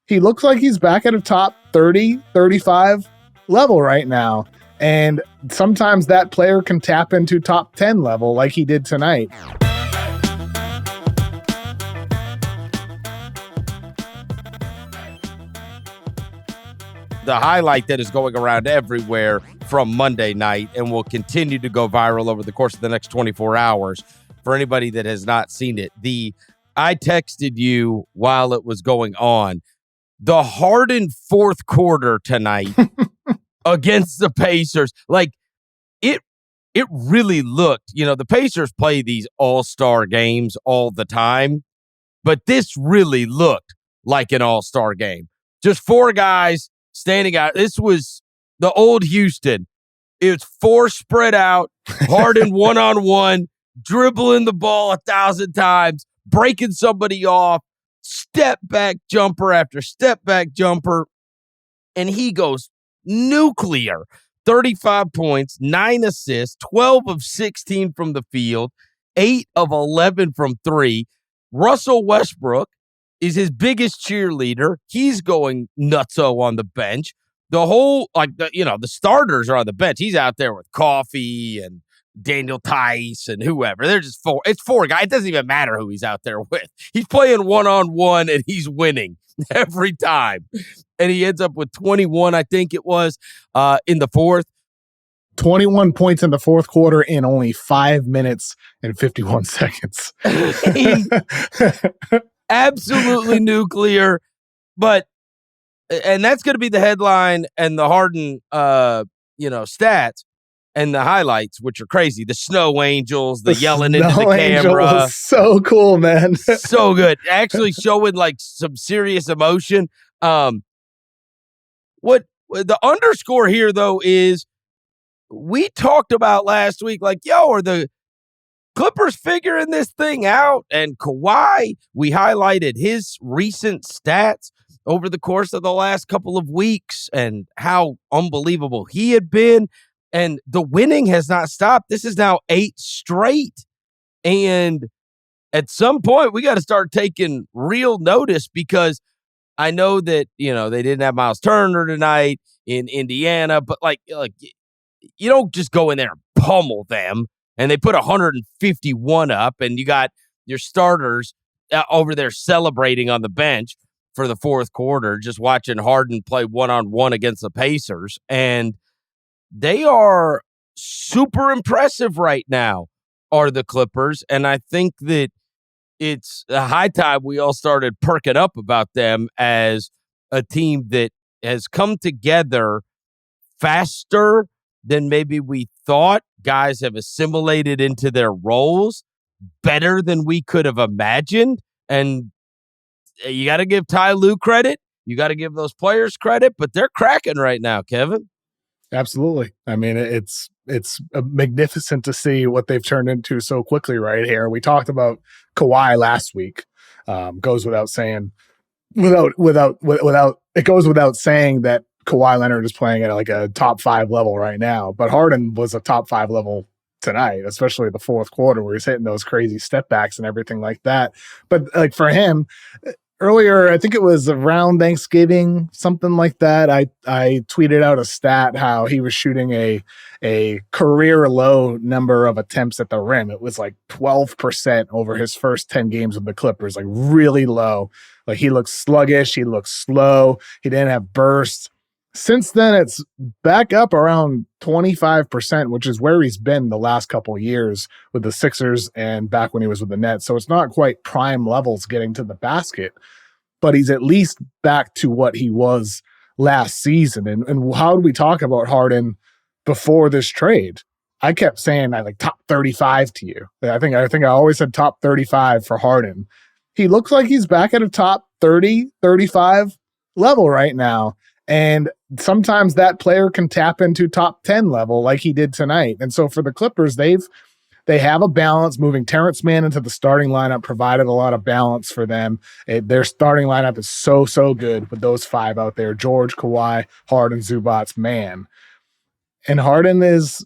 he looks like he's back at a top 30, 35 level right now. And sometimes that player can tap into top 10 level like he did tonight. The highlight that is going around everywhere from Monday night and will continue to go viral over the course of the next 24 hours. For anybody that has not seen it, I texted you while it was going on. The Harden fourth quarter tonight against the Pacers, like it really looked, the Pacers play these all-star games all the time, but this really looked like an all-star game. Just four guys standing out. This was the old Houston. It was four spread out, Harden one-on-one, dribbling the ball 1,000 times, breaking somebody off, step back jumper after step back jumper, and he goes nuclear. 35 points, 9 assists, 12 of 16 from the field, 8 of 11 from three. Russell Westbrook is his biggest cheerleader. He's going nutso on the bench. The whole, the starters are on the bench. He's out there with Coffee and Daniel Tice and whoever. They're just four. It's four guys. It doesn't even matter who he's out there with. He's playing one-on-one, and he's winning every time. And he ends up with 21, I think it was, in the fourth. 21 points in the fourth quarter in only 5 minutes and 51 seconds. Absolutely nuclear. And that's going to be the headline and the Harden, stats. And the highlights, which are crazy. The snow angels, the yelling into the camera. Was so cool, man. So good. Actually showing some serious emotion. What the underscore here, though, is we talked about last week, are the Clippers figuring this thing out? And Kawhi, we highlighted his recent stats over the course of the last couple of weeks and how unbelievable he had been. And the winning has not stopped. This is now 8 straight. And at some point, we got to start taking real notice, because I know that, they didn't have Miles Turner tonight in Indiana, but you don't just go in there and pummel them. And they put 151 up, and you got your starters over there celebrating on the bench for the fourth quarter, just watching Harden play one-on-one against the Pacers. And they are super impressive right now, are the Clippers. And I think that it's a high time we all started perking up about them as a team that has come together faster than maybe we thought. Guys have assimilated into their roles better than we could have imagined. And you got to give Ty Lue credit. You got to give those players credit, but they're cracking right now, Kevin. Absolutely. I mean, it's magnificent to see what they've turned into so quickly right here. We talked about Kawhi last week. Goes without saying, it goes without saying that Kawhi Leonard is playing at a top 5 level right now. But Harden was a top 5 level tonight, especially the fourth quarter where he's hitting those crazy step backs and everything like that. But for him, earlier, I think it was around Thanksgiving, something like that, I tweeted out a stat how he was shooting a career low number of attempts at the rim. It was 12% over his first 10 games with the Clippers, really low. He looked sluggish. He looked slow. He didn't have bursts. Since then, it's back up around 25%, which is where he's been the last couple of years with the Sixers and back when he was with the Nets. So it's not quite prime levels getting to the basket, but he's at least back to what he was last season. And how did we talk about Harden before this trade? I kept saying top 35 to you. I think I always said top 35 for Harden. He looks like he's back at a top 30, 35 level right now. And sometimes that player can tap into top 10 level like he did tonight. And so for the Clippers, they have a balance. Moving Terrence Mann into the starting lineup provided a lot of balance for them. Their starting lineup is so good with those 5 out there: George, Kawhi, Harden, Zubats, Mann. And Harden is,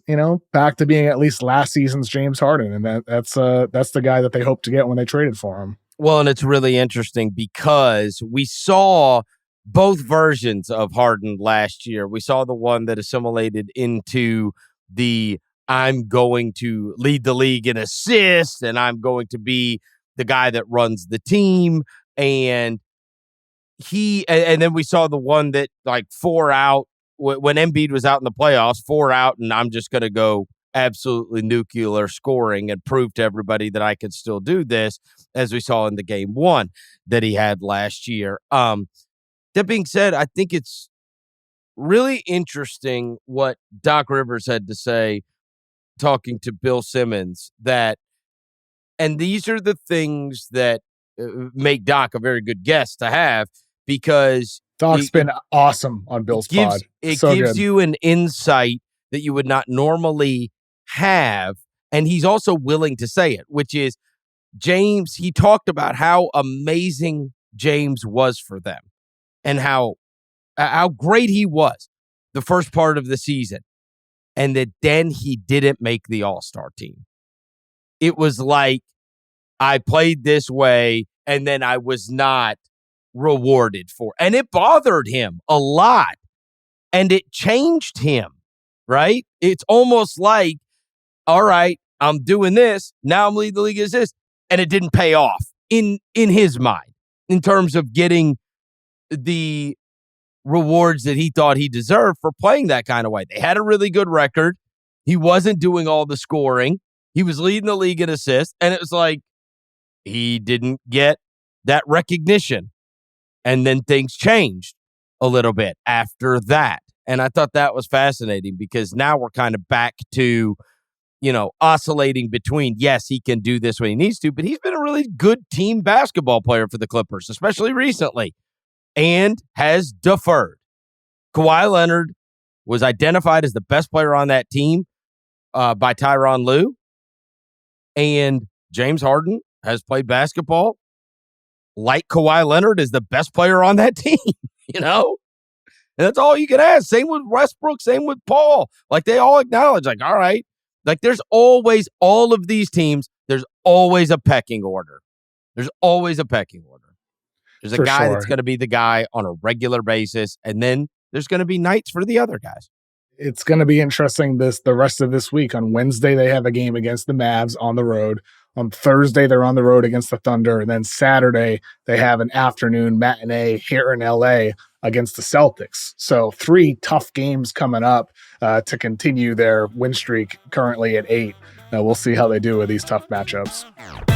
back to being at least last season's James Harden. And that's the guy that they hope to get when they traded for him. Well, and it's really interesting because we saw both versions of Harden last year. We saw the one that assimilated into the I'm going to lead the league in assists and I'm going to be the guy that runs the team. And then we saw the one that like 4 out when Embiid was out in the playoffs, 4 out, and I'm just going to go absolutely nuclear scoring and prove to everybody that I can still do this, as we saw in the game 1 that he had last year. That being said, I think it's really interesting what Doc Rivers had to say talking to Bill Simmons, and these are the things that make Doc a very good guest to have, because Doc's been awesome on Bill's pod. It so gives good. you an insight that you would not normally have. And he's also willing to say it, which is James. He talked about how amazing James was for them and how great he was the first part of the season. And that then he didn't make the All-Star team. It was like, I played this way and then I was not rewarded for. And it bothered him a lot. And it changed him, right? It's almost like, all right, I'm doing this. Now I'm leading the league as this. And it didn't pay off in his mind in terms of getting the rewards that he thought he deserved for playing that kind of way. They had a really good record. He wasn't doing all the scoring. He was leading the league in assists. And it was like, he didn't get that recognition. And then things changed a little bit after that. And I thought that was fascinating, because now we're kind of back to, oscillating between, yes, he can do this when he needs to, but he's been a really good team basketball player for the Clippers, especially recently, and has deferred. Kawhi Leonard was identified as the best player on that team by Tyronn Lue. And James Harden has played basketball like Kawhi Leonard is the best player on that team, And that's all you can ask. Same with Westbrook, same with Paul. Like, they all acknowledge, like, all right, like, there's always, all of these teams, there's always a pecking order. There's always a pecking order. There's a guy that's going to be the guy on a regular basis, and then there's going to be nights for the other guys. It's going to be interesting the rest of this week. On Wednesday, they have a game against the Mavs on the road. On Thursday, they're on the road against the Thunder. And then Saturday, they have an afternoon matinee here in LA against the Celtics. So 3 tough games coming up to continue their win streak currently at 8. We'll see how they do with these tough matchups.